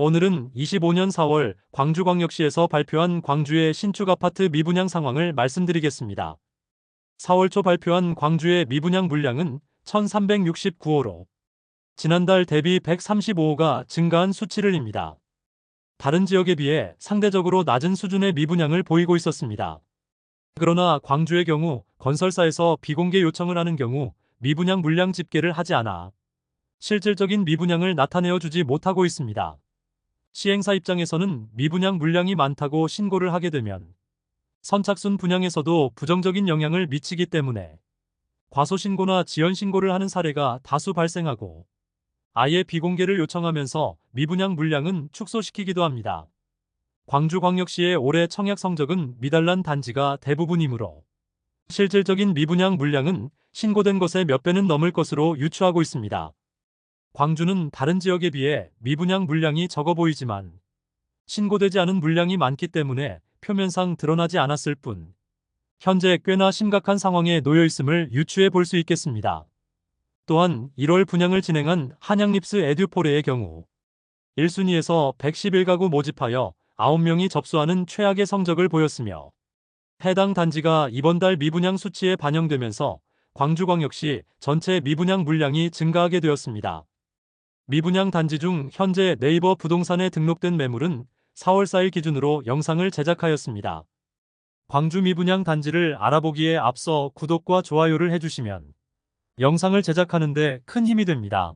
오늘은 25년 4월 광주광역시에서 발표한 광주의 신축 아파트 미분양 상황을 말씀드리겠습니다. 4월 초 발표한 광주의 미분양 물량은 1369호로 지난달 대비 135호가 증가한 수치를입니다. 다른 지역에 비해 상대적으로 낮은 수준의 미분양을 보이고 있었습니다. 그러나 광주의 경우 건설사에서 비공개 요청을 하는 경우 미분양 물량 집계를 하지 않아 실질적인 미분양을 나타내어 주지 못하고 있습니다. 시행사 입장에서는 미분양 물량이 많다고 신고를 하게 되면 선착순 분양에서도 부정적인 영향을 미치기 때문에 과소신고나 지연신고를 하는 사례가 다수 발생하고 아예 비공개를 요청하면서 미분양 물량은 축소시키기도 합니다. 광주광역시의 올해 청약 성적은 미달난 단지가 대부분이므로 실질적인 미분양 물량은 신고된 것의 몇 배는 넘을 것으로 유추하고 있습니다. 광주는 다른 지역에 비해 미분양 물량이 적어 보이지만 신고되지 않은 물량이 많기 때문에 표면상 드러나지 않았을 뿐 현재 꽤나 심각한 상황에 놓여 있음을 유추해 볼 수 있겠습니다. 또한 1월 분양을 진행한 한양립스 에듀포레의 경우 1순위에서 111가구 모집하여 9명이 접수하는 최악의 성적을 보였으며 해당 단지가 이번 달 미분양 수치에 반영되면서 광주광역시 전체 미분양 물량이 증가하게 되었습니다. 미분양 단지 중 현재 네이버 부동산에 등록된 매물은 4월 4일 기준으로 영상을 제작하였습니다. 광주 미분양 단지를 알아보기에 앞서 구독과 좋아요를 해주시면 영상을 제작하는 데 큰 힘이 됩니다.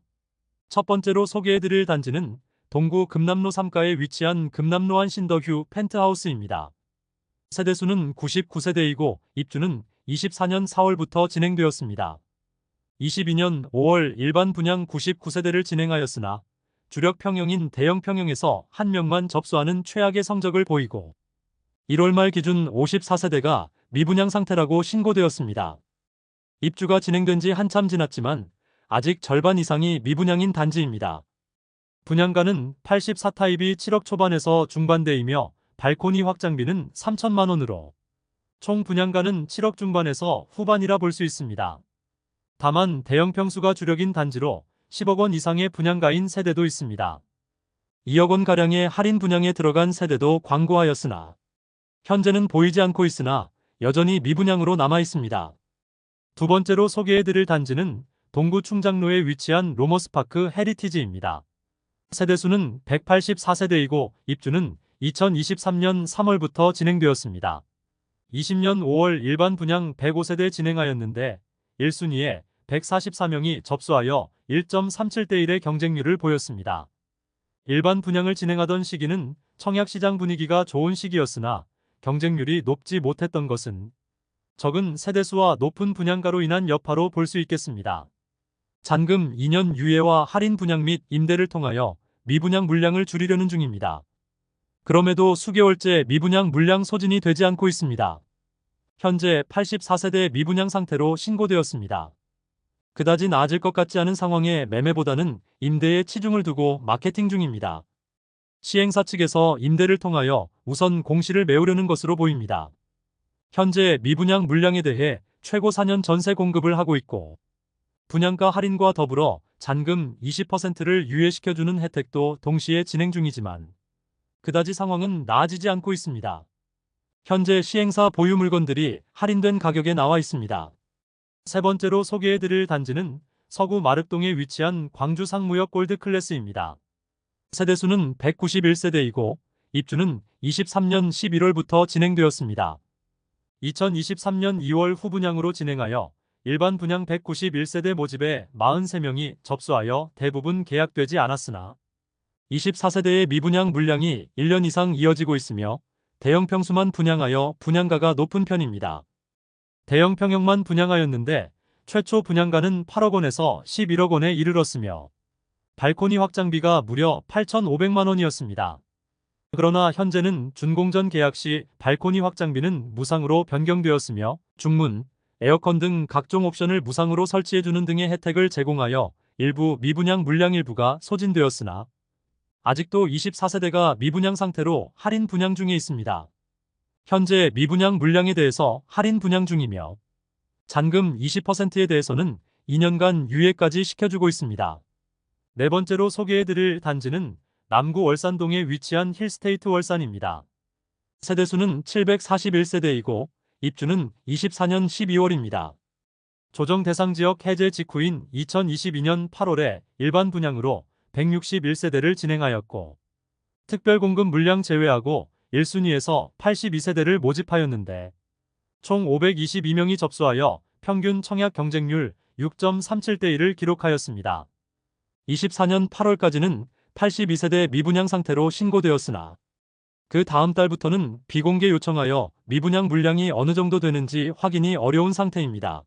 첫 번째로 소개해드릴 단지는 동구 금남로 3가에 위치한 금남로한 신더휴 펜트하우스입니다. 세대수는 99세대이고 입주는 24년 4월부터 진행되었습니다. 22년 5월 일반 분양 99세대를 진행하였으나 주력 평형인 대형 평형에서 1명만 접수하는 최악의 성적을 보이고 1월 말 기준 54세대가 미분양 상태라고 신고되었습니다. 입주가 진행된 지 한참 지났지만 아직 절반 이상이 미분양인 단지입니다. 분양가는 84타입이 7억 초반에서 중반대이며 발코니 확장비는 3천만 원으로 총 분양가는 7억 중반에서 후반이라 볼 수 있습니다. 다만 대형 평수가 주력인 단지로 10억 원 이상의 분양가인 세대도 있습니다. 2억 원가량의 할인 분양에 들어간 세대도 광고하였으나 현재는 보이지 않고 있으나 여전히 미분양으로 남아 있습니다. 두 번째로 소개해드릴 단지는 동구 충장로에 위치한 로머스파크 헤리티지입니다. 세대수는 184세대이고 입주는 2023년 3월부터 진행되었습니다. 20년 5월 일반 분양 105세대 진행하였는데 1순위에 144명이 접수하여 1.37대1의 경쟁률을 보였습니다. 일반 분양을 진행하던 시기는 청약시장 분위기가 좋은 시기였으나 경쟁률이 높지 못했던 것은 적은 세대수와 높은 분양가로 인한 여파로 볼 수 있겠습니다. 잔금 2년 유예와 할인 분양 및 임대를 통하여 미분양 물량을 줄이려는 중입니다. 그럼에도 수개월째 미분양 물량 소진이 되지 않고 있습니다. 현재 84세대 미분양 상태로 신고되었습니다. 그다지 나아질 것 같지 않은 상황에 매매보다는 임대에 치중을 두고 마케팅 중입니다. 시행사 측에서 임대를 통하여 우선 공시를 메우려는 것으로 보입니다. 현재 미분양 물량에 대해 최고 4년 전세 공급을 하고 있고 분양가 할인과 더불어 잔금 20%를 유예시켜주는 혜택도 동시에 진행 중이지만 그다지 상황은 나아지지 않고 있습니다. 현재 시행사 보유 물건들이 할인된 가격에 나와 있습니다. 세 번째로 소개해드릴 단지는 서구 마륵동에 위치한 광주 상무역 골드클래스입니다. 세대수는 191세대이고 입주는 23년 11월부터 진행되었습니다. 2023년 2월 후분양으로 진행하여 일반 분양 191세대 모집에 43명이 접수하여 대부분 계약되지 않았으나 24세대의 미분양 물량이 1년 이상 이어지고 있으며 대형 평수만 분양하여 분양가가 높은 편입니다. 대형 평형만 분양하였는데 최초 분양가는 8억 원에서 11억 원에 이르렀으며 발코니 확장비가 무려 8,500만 원이었습니다. 그러나 현재는 준공전 계약 시 발코니 확장비는 무상으로 변경되었으며 중문, 에어컨 등 각종 옵션을 무상으로 설치해주는 등의 혜택을 제공하여 일부 미분양 물량 일부가 소진되었으나 아직도 24세대가 미분양 상태로 할인 분양 중에 있습니다. 현재 미분양 물량에 대해서 할인 분양 중이며 잔금 20%에 대해서는 2년간 유예까지 시켜주고 있습니다. 네 번째로 소개해드릴 단지는 남구 월산동에 위치한 힐스테이트 월산입니다. 세대수는 741세대이고 입주는 24년 12월입니다. 조정 대상 지역 해제 직후인 2022년 8월에 일반 분양으로 161세대를 진행하였고 특별 공급 물량 제외하고 1순위에서 82세대를 모집하였는데 총 522명이 접수하여 평균 청약 경쟁률 6.37대 1을 기록하였습니다. 24년 8월까지는 82세대 미분양 상태로 신고되었으나 그 다음 달부터는 비공개 요청하여 미분양 물량이 어느 정도 되는지 확인이 어려운 상태입니다.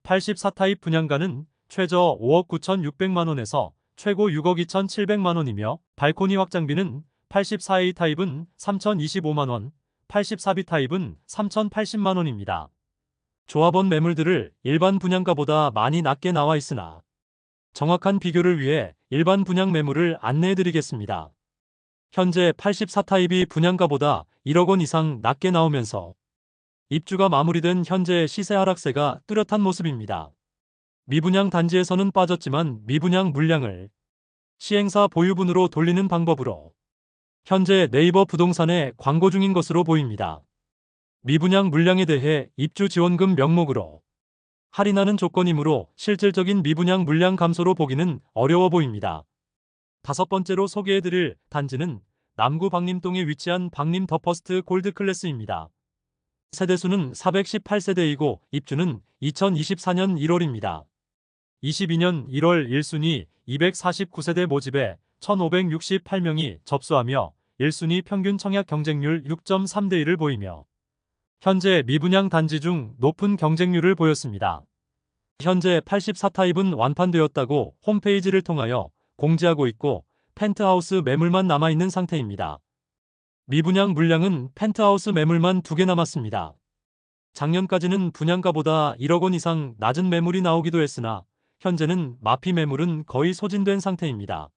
84타입 분양가는 최저 5억 9,600만원에서 최고 6억 2,700만원이며 발코니 확장비는 84A 타입은 3,025만원, 84B 타입은 3,080만원입니다. 조합원 매물들을 일반 분양가보다 많이 낮게 나와 있으나 정확한 비교를 위해 일반 분양 매물을 안내해드리겠습니다. 현재 84타입이 분양가보다 1억 원 이상 낮게 나오면서 입주가 마무리된 현재 시세 하락세가 뚜렷한 모습입니다. 미분양 단지에서는 빠졌지만 미분양 물량을 시행사 보유분으로 돌리는 방법으로 현재 네이버 부동산에 광고 중인 것으로 보입니다. 미분양 물량에 대해 입주 지원금 명목으로 할인하는 조건이므로 실질적인 미분양 물량 감소로 보기는 어려워 보입니다. 다섯 번째로 소개해드릴 단지는 남구 박림동에 위치한 박림 더 퍼스트 골드 클래스입니다. 세대수는 418세대이고 입주는 2024년 1월입니다. 22년 1월 1순위 249세대 모집에 1,568명이 접수하며 1순위 평균 청약 경쟁률 6.3대 1을 보이며 현재 미분양 단지 중 높은 경쟁률을 보였습니다. 현재 84타입은 완판되었다고 홈페이지를 통하여 공지하고 있고 펜트하우스 매물만 남아있는 상태입니다. 미분양 물량은 펜트하우스 매물만 2개 남았습니다. 작년까지는 분양가보다 1억 원 이상 낮은 매물이 나오기도 했으나 현재는 마피 매물은 거의 소진된 상태입니다.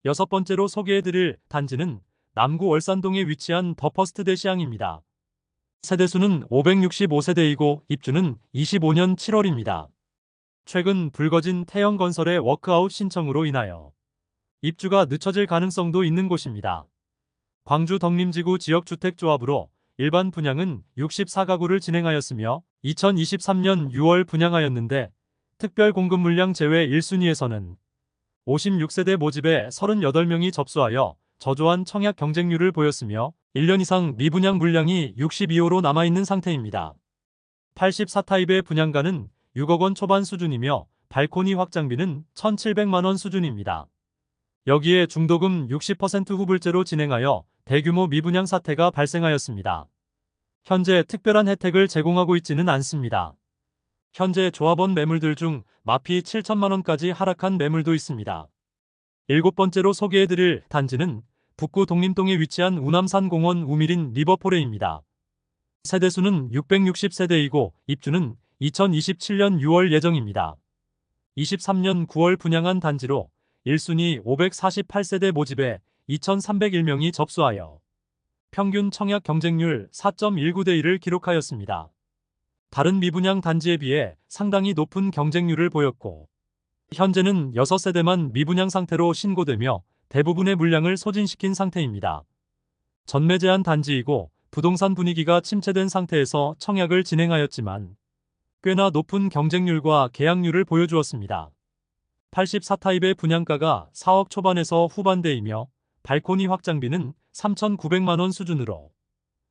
여섯 번째로 소개해드릴 단지는 남구 월산동에 위치한 더 퍼스트 대시양입니다. 세대수는 565세대이고 입주는 25년 7월입니다. 최근 불거진 태영건설의 워크아웃 신청으로 인하여 입주가 늦춰질 가능성도 있는 곳입니다. 광주 덕림지구 지역주택조합으로 일반 분양은 64가구를 진행하였으며 2023년 6월 분양하였는데 특별 공급 물량 제외 1순위에서는 56세대 모집에 38명이 접수하여 저조한 청약 경쟁률을 보였으며 1년 이상 미분양 물량이 62호로 남아있는 상태입니다. 84타입의 분양가는 6억 원 초반 수준이며 발코니 확장비는 1,700만원 수준입니다. 여기에 중도금 60% 후불제로 진행하여 대규모 미분양 사태가 발생하였습니다. 현재 특별한 혜택을 제공하고 있지는 않습니다. 현재 조합원 매물들 중 마피 7천만원까지 하락한 매물도 있습니다. 일곱 번째로 소개해드릴 단지는 북구 독림동에 위치한 우남산공원 우미린 리버포레입니다. 세대수는 660세대이고 입주는 2027년 6월 예정입니다. 23년 9월 분양한 단지로 1순위 548세대 모집에 2,301명이 접수하여 평균 청약 경쟁률 4.19대 1을 기록하였습니다. 다른 미분양 단지에 비해 상당히 높은 경쟁률을 보였고 현재는 6세대만 미분양 상태로 신고되며 대부분의 물량을 소진시킨 상태입니다. 전매 제한 단지이고 부동산 분위기가 침체된 상태에서 청약을 진행하였지만 꽤나 높은 경쟁률과 계약률을 보여주었습니다. 84타입의 분양가가 4억 초반에서 후반대이며 발코니 확장비는 3,900만원 수준으로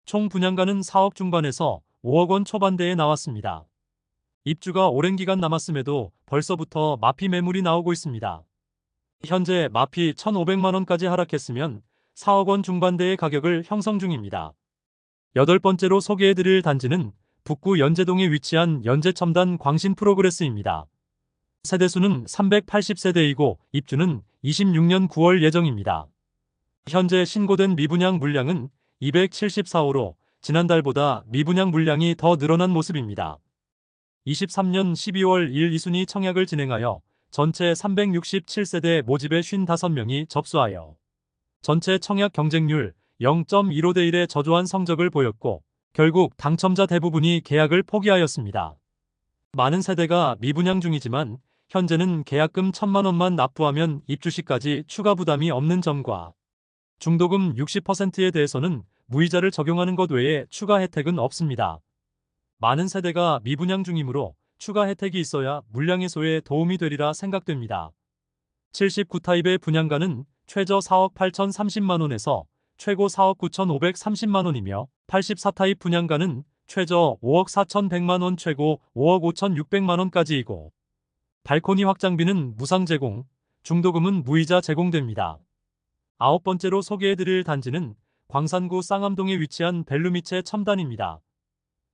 총 분양가는 4억 중반에서 5억 원 초반대에 나왔습니다. 입주가 오랜 기간 남았음에도 벌써부터 마피 매물이 나오고 있습니다. 현재 마피 1,500만원까지 하락했으면 4억 원 중반대의 가격을 형성 중입니다. 여덟 번째로 소개해드릴 단지는 북구 연제동에 위치한 연제첨단 광신 프로그레스입니다. 세대수는 380세대이고 입주는 26년 9월 예정입니다. 현재 신고된 미분양 물량은 274호로 지난달보다 미분양 물량이 더 늘어난 모습입니다. 23년 12월 1 2순위 청약을 진행하여 전체 367세대 모집에 55명이 접수하여 전체 청약 경쟁률 0.15대 1의 저조한 성적을 보였고 결국 당첨자 대부분이 계약을 포기하였습니다. 많은 세대가 미분양 중이지만 현재는 계약금 1,000만 원만 납부하면 입주시까지 추가 부담이 없는 점과 중도금 60%에 대해서는 무이자를 적용하는 것 외에 추가 혜택은 없습니다. 많은 세대가 미분양 중이므로 추가 혜택이 있어야 물량 해소에 도움이 되리라 생각됩니다. 79타입의 분양가는 최저 4억 8,030만 원에서 최고 4억 9,530만 원이며 84타입 분양가는 최저 5억 4,100만 원, 최고 5억 5,600만 원까지이고 발코니 확장비는 무상 제공, 중도금은 무이자 제공됩니다. 아홉 번째로 소개해드릴 단지는 광산구 쌍암동에 위치한 벨루미체 첨단입니다.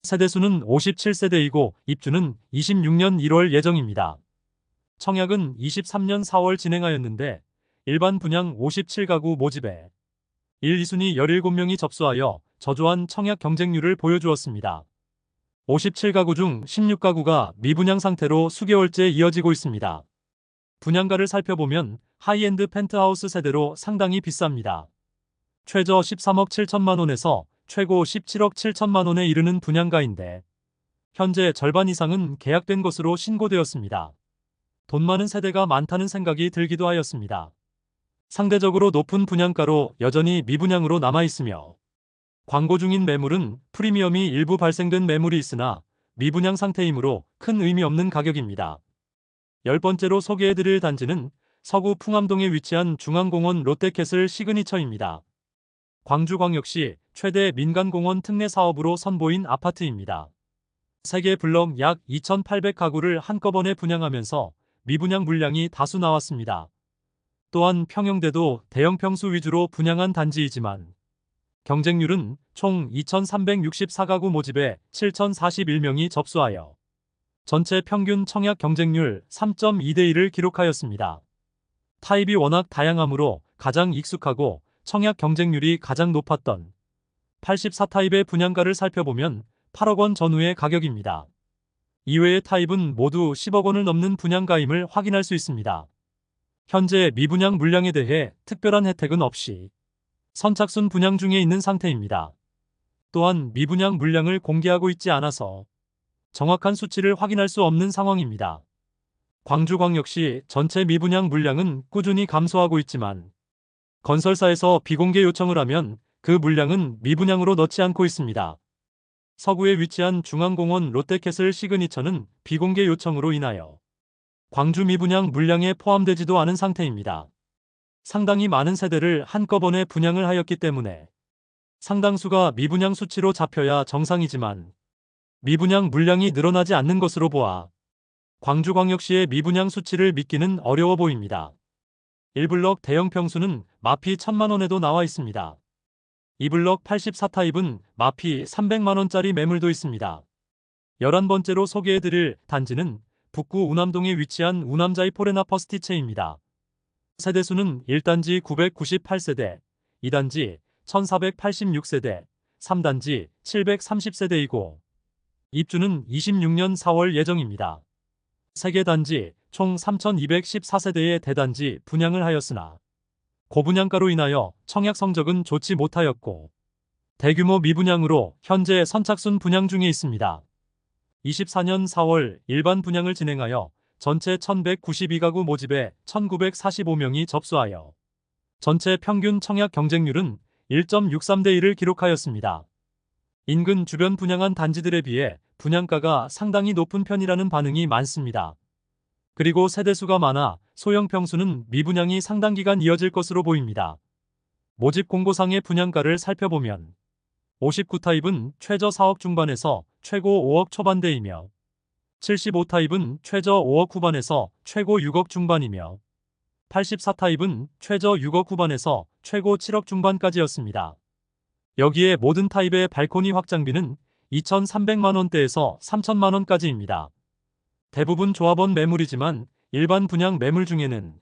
세대수는 57세대이고 입주는 26년 1월 예정입니다. 청약은 23년 4월 진행하였는데 일반 분양 57가구 모집에 1, 2순위 17명이 접수하여 저조한 청약 경쟁률을 보여주었습니다. 57가구 중 16가구가 미분양 상태로 수개월째 이어지고 있습니다. 분양가를 살펴보면 하이엔드 펜트하우스 세대로 상당히 비쌉니다. 최저 13억 7천만 원에서 최고 17억 7천만 원에 이르는 분양가인데 현재 절반 이상은 계약된 것으로 신고되었습니다. 돈 많은 세대가 많다는 생각이 들기도 하였습니다. 상대적으로 높은 분양가로 여전히 미분양으로 남아있으며 광고 중인 매물은 프리미엄이 일부 발생된 매물이 있으나 미분양 상태이므로 큰 의미 없는 가격입니다. 10번째로 소개해드릴 단지는 서구 풍암동에 위치한 중앙공원 롯데캐슬 시그니처입니다. 광주광역시 최대 민간공원 특례 사업으로 선보인 아파트입니다. 세개 블럭 약 2,800가구를 한꺼번에 분양하면서 미분양 물량이 다수 나왔습니다. 또한 평형대도 대형 평수 위주로 분양한 단지이지만 경쟁률은 총 2,364가구 모집에 7,041명이 접수하여 전체 평균 청약 경쟁률 3.2대1을 기록하였습니다. 타입이 워낙 다양하므로 가장 익숙하고 청약 경쟁률이 가장 높았던 84타입의 분양가를 살펴보면 8억 원 전후의 가격입니다. 이외의 타입은 모두 10억 원을 넘는 분양가임을 확인할 수 있습니다. 현재 미분양 물량에 대해 특별한 혜택은 없이 선착순 분양 중에 있는 상태입니다. 또한 미분양 물량을 공개하고 있지 않아서 정확한 수치를 확인할 수 없는 상황입니다. 광주광역시 전체 미분양 물량은 꾸준히 감소하고 있지만 건설사에서 비공개 요청을 하면 그 물량은 미분양으로 넣지 않고 있습니다. 서구에 위치한 중앙공원 롯데캐슬 시그니처는 비공개 요청으로 인하여 광주 미분양 물량에 포함되지도 않은 상태입니다. 상당히 많은 세대를 한꺼번에 분양을 하였기 때문에 상당수가 미분양 수치로 잡혀야 정상이지만 미분양 물량이 늘어나지 않는 것으로 보아 광주광역시의 미분양 수치를 믿기는 어려워 보입니다. 1블럭 대형 평수는 마피 1,000만 원에도 나와 있습니다. 2블럭 84타입은 마피 300만 원짜리 매물도 있습니다. 11번째로 소개해드릴 단지는 북구 우남동에 위치한 우남자이 포레나 퍼스티체입니다. 세대수는 1단지 998세대, 2단지 1486세대, 3단지 730세대이고 입주는 26년 4월 예정입니다. 3개 단지 총 3,214세대의 대단지 분양을 하였으나 고분양가로 인하여 청약 성적은 좋지 못하였고 대규모 미분양으로 현재 선착순 분양 중에 있습니다. 24년 4월 일반 분양을 진행하여 전체 1,192가구 모집에 1,945명이 접수하여 전체 평균 청약 경쟁률은 1.63대1을 기록하였습니다. 인근 주변 분양한 단지들에 비해 분양가가 상당히 높은 편이라는 반응이 많습니다. 그리고 세대수가 많아 소형 평수는 미분양이 상당 기간 이어질 것으로 보입니다. 모집 공고상의 분양가를 살펴보면 59타입은 최저 4억 중반에서 최고 5억 초반대이며 75타입은 최저 5억 후반에서 최고 6억 중반이며 84타입은 최저 6억 후반에서 최고 7억 중반까지였습니다. 여기에 모든 타입의 발코니 확장비는 2,300만 원대에서 3,000만 원까지입니다. 대부분 조합원 매물이지만 일반 분양 매물 중에는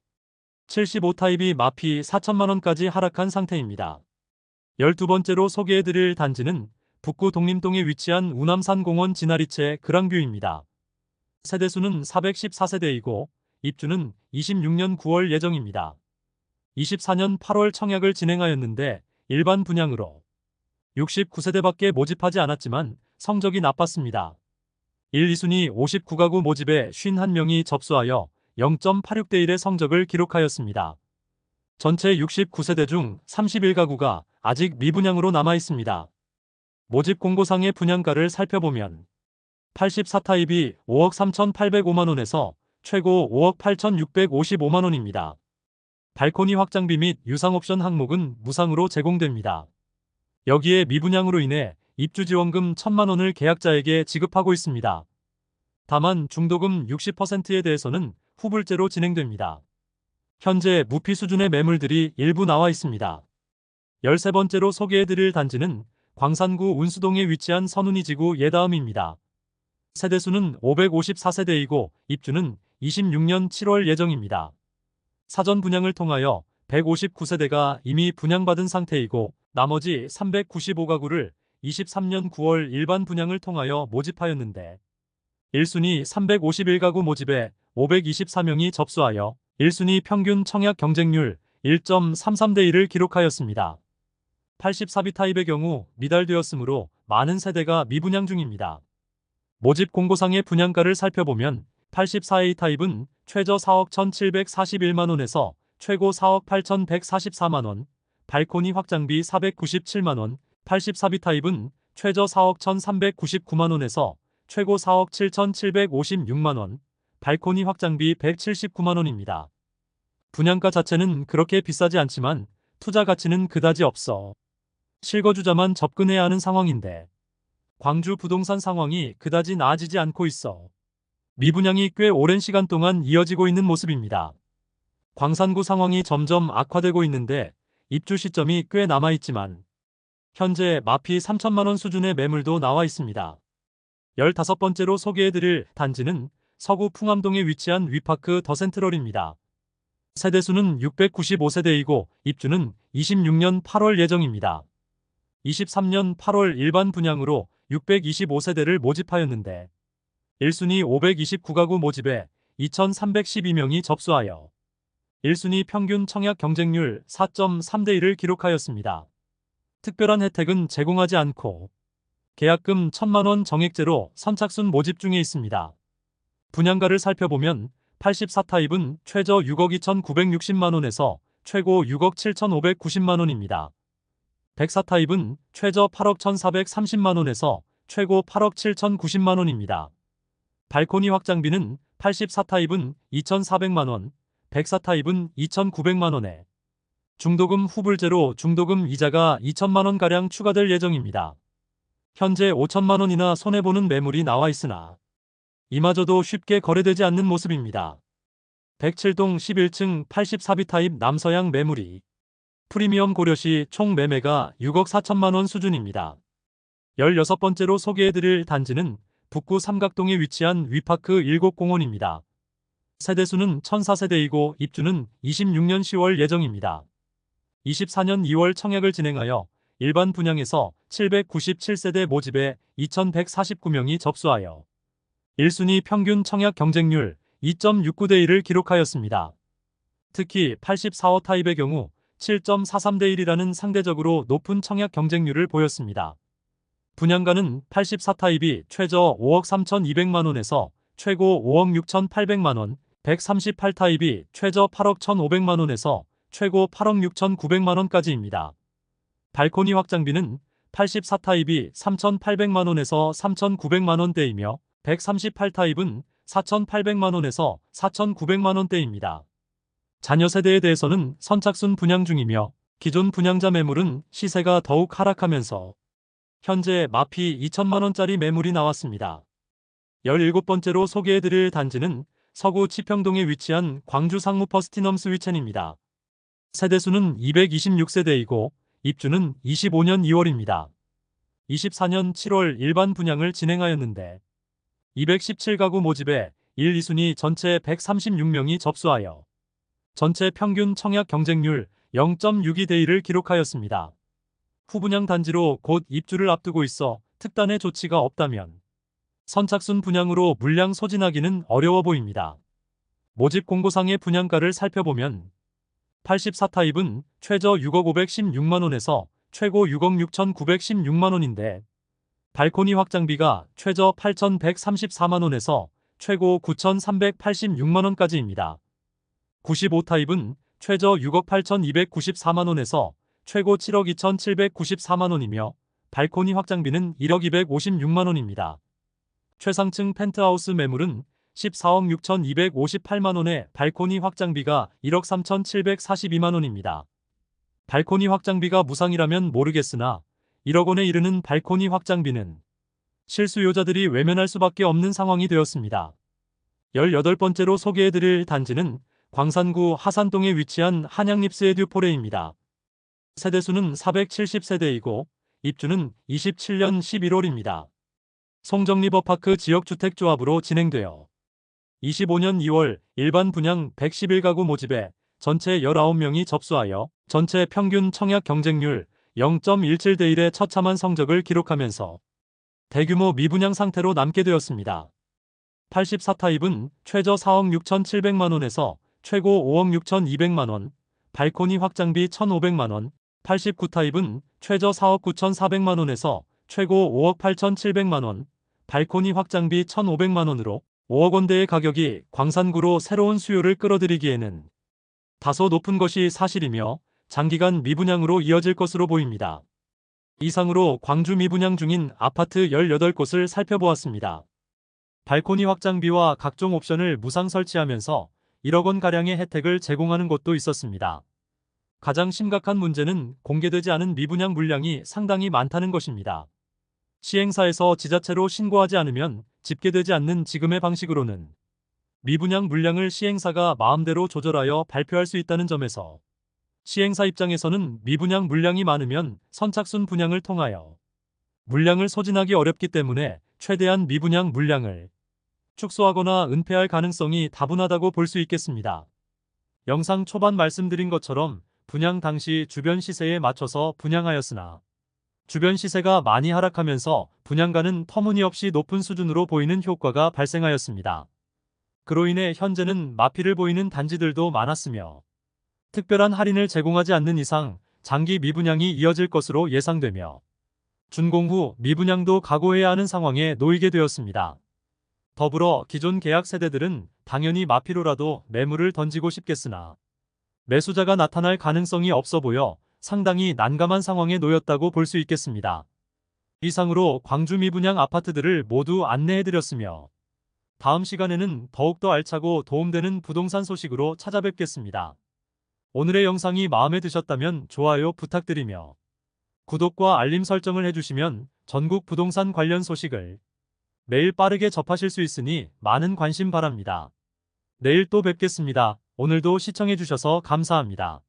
75타입이 마피 4천만 원까지 하락한 상태입니다. 12번째로 소개해드릴 단지는 북구 독림동에 위치한 우남산공원 진아리채 그랑뷰입니다. 세대수는 414세대이고 입주는 26년 9월 예정입니다. 24년 8월 청약을 진행하였는데 일반 분양으로 69세대밖에 모집하지 않았지만 성적이 나빴습니다. 1, 2순위 59가구 모집에 51명이 접수하여 0.86대 1의 성적을 기록하였습니다. 전체 69세대 중 31가구가 아직 미분양으로 남아 있습니다. 모집 공고상의 분양가를 살펴보면 84타입이 5억 3,805만원에서 최고 5억 8,655만원입니다. 발코니 확장비 및 유상옵션 항목은 무상으로 제공됩니다. 여기에 미분양으로 인해 입주지원금 1,000만원을 계약자에게 지급하고 있습니다. 다만 중도금 60%에 대해서는 후불제로 진행됩니다. 현재 무피 수준의 매물들이 일부 나와 있습니다. 13번째로 소개해드릴 단지는 광산구 운수동에 위치한 선운이지구 예다음입니다. 세대수는 554세대이고 입주는 26년 7월 예정입니다. 사전 분양을 통하여 159세대가 이미 분양받은 상태이고 나머지 395가구를 23년 9월 일반 분양을 통하여 모집하였는데 1순위 351가구 모집에 524명이 접수하여 1순위 평균 청약 경쟁률 1.33대 1을 기록하였습니다. 84B 타입의 경우 미달되었으므로 많은 세대가 미분양 중입니다. 모집 공고상의 분양가를 살펴보면 84A 타입은 최저 4억 1,741만원에서 최고 4억 8,144만원, 발코니 확장비 497만원, 84B 타입은 최저 4억 1,399만원에서 최고 4억 7,756만원, 발코니 확장비 179만원입니다. 분양가 자체는 그렇게 비싸지 않지만 투자 가치는 그다지 없어 실거주자만 접근해야 하는 상황인데 광주 부동산 상황이 그다지 나아지지 않고 있어 미분양이 꽤 오랜 시간 동안 이어지고 있는 모습입니다. 광산구 상황이 점점 악화되고 있는데 입주 시점이 꽤 남아있지만 현재 마피 3천만원 수준의 매물도 나와 있습니다. 15번째로 소개해드릴 단지는 서구 풍암동에 위치한 위파크 더센트럴입니다. 세대수는 695세대이고 입주는 26년 8월 예정입니다. 23년 8월 일반 분양으로 625세대를 모집하였는데 1순위 529가구 모집에 2,312명이 접수하여 1순위 평균 청약 경쟁률 4.3대 1을 기록하였습니다. 특별한 혜택은 제공하지 않고 계약금 1,000만원 정액제로 선착순 모집 중에 있습니다. 분양가를 살펴보면 84타입은 최저 6억 2,960만원에서 최고 6억 7,590만원입니다. 104타입은 최저 8억 1,430만원에서 최고 8억 7,090만원입니다. 발코니 확장비는 84타입은 2,400만원, 104타입은 2,900만원에 중도금 후불제로 중도금 이자가 2천만원가량 추가될 예정입니다. 현재 5천만원이나 손해보는 매물이 나와 있으나 이마저도 쉽게 거래되지 않는 모습입니다. 107동 11층 84B 타입 남서양 매물이 프리미엄 고려시 총 매매가 6억 4천만원 수준입니다. 16번째로 소개해드릴 단지는 북구 삼각동에 위치한 위파크 7공원입니다. 세대수는 1,004세대이고 입주는 26년 10월 예정입니다. 24년 2월 청약을 진행하여 일반 분양에서 797세대 모집에 2,149명이 접수하여 1순위 평균 청약 경쟁률 2.69대 1을 기록하였습니다. 특히 84호 타입의 경우 7.43대 1이라는 상대적으로 높은 청약 경쟁률을 보였습니다. 분양가는 84타입이 최저 5억 3,200만원에서 최고 5억 6,800만원, 138타입이 최저 8억 1,500만원에서 최고 8억 6,900만원까지입니다. 발코니 확장비는 84타입이 3,800만원에서 3,900만원대이며 138타입은 4,800만원에서 4,900만원대입니다. 자녀 세대에 대해서는 선착순 분양 중이며 기존 분양자 매물은 시세가 더욱 하락하면서 현재 마피 2천만원짜리 매물이 나왔습니다. 17번째로 소개해드릴 단지는 서구 치평동에 위치한 광주 상무 퍼스티넘 스위첸입니다. 세대수는 226세대이고 입주는 25년 2월입니다. 24년 7월 일반 분양을 진행하였는데 217가구 모집에 1, 2순위 전체 136명이 접수하여 전체 평균 청약 경쟁률 0.62대 1을 기록하였습니다. 후분양 단지로 곧 입주를 앞두고 있어 특단의 조치가 없다면 선착순 분양으로 물량 소진하기는 어려워 보입니다. 모집 공고상의 분양가를 살펴보면 84타입은 최저 6억 516만원에서 최고 6억 6,916만원인데 발코니 확장비가 최저 8,134만원에서 최고 9,386만원까지입니다. 95타입은 최저 6억 8,294만원에서 최고 7억 2,794만원이며 발코니 확장비는 1억 256만원입니다. 최상층 펜트하우스 매물은 14억 6,258만원에 발코니 확장비가 1억 3,742만원입니다. 발코니 확장비가 무상이라면 모르겠으나 1억 원에 이르는 발코니 확장비는 실수요자들이 외면할 수밖에 없는 상황이 되었습니다. 18번째로 소개해드릴 단지는 광산구 하산동에 위치한 한양립스의 듀포레입니다. 세대수는 470세대이고 입주는 27년 11월입니다. 송정리버파크 지역주택조합으로 진행되어 25년 2월 일반 분양 111가구 모집에 전체 19명이 접수하여 전체 평균 청약 경쟁률 0.17대 1의 처참한 성적을 기록하면서 대규모 미분양 상태로 남게 되었습니다. 84타입은 최저 4억 6,700만원에서 최고 5억 6,200만원, 발코니 확장비 1,500만원, 89타입은 최저 4억 9,400만원에서 최고 5억 8,700만원, 발코니 확장비 1,500만원으로 5억 원대의 가격이 광산구로 새로운 수요를 끌어들이기에는 다소 높은 것이 사실이며 장기간 미분양으로 이어질 것으로 보입니다. 이상으로 광주 미분양 중인 아파트 18곳을 살펴보았습니다. 발코니 확장비와 각종 옵션을 무상 설치하면서 1억 원가량의 혜택을 제공하는 곳도 있었습니다. 가장 심각한 문제는 공개되지 않은 미분양 물량이 상당히 많다는 것입니다. 시행사에서 지자체로 신고하지 않으면 집계되지 않는 지금의 방식으로는 미분양 물량을 시행사가 마음대로 조절하여 발표할 수 있다는 점에서 시행사 입장에서는 미분양 물량이 많으면 선착순 분양을 통하여 물량을 소진하기 어렵기 때문에 최대한 미분양 물량을 축소하거나 은폐할 가능성이 다분하다고 볼 수 있겠습니다. 영상 초반 말씀드린 것처럼 분양 당시 주변 시세에 맞춰서 분양하였으나 주변 시세가 많이 하락하면서 분양가는 터무니없이 높은 수준으로 보이는 효과가 발생하였습니다. 그로 인해 현재는 마피를 보이는 단지들도 많았으며 특별한 할인을 제공하지 않는 이상 장기 미분양이 이어질 것으로 예상되며 준공 후 미분양도 각오해야 하는 상황에 놓이게 되었습니다. 더불어 기존 계약 세대들은 당연히 마피로라도 매물을 던지고 싶겠으나 매수자가 나타날 가능성이 없어 보여 상당히 난감한 상황에 놓였다고 볼 수 있겠습니다. 이상으로 광주 미분양 아파트들을 모두 안내해드렸으며 다음 시간에는 더욱더 알차고 도움되는 부동산 소식으로 찾아뵙겠습니다. 오늘의 영상이 마음에 드셨다면 좋아요 부탁드리며 구독과 알림 설정을 해주시면 전국 부동산 관련 소식을 매일 빠르게 접하실 수 있으니 많은 관심 바랍니다. 내일 또 뵙겠습니다. 오늘도 시청해주셔서 감사합니다.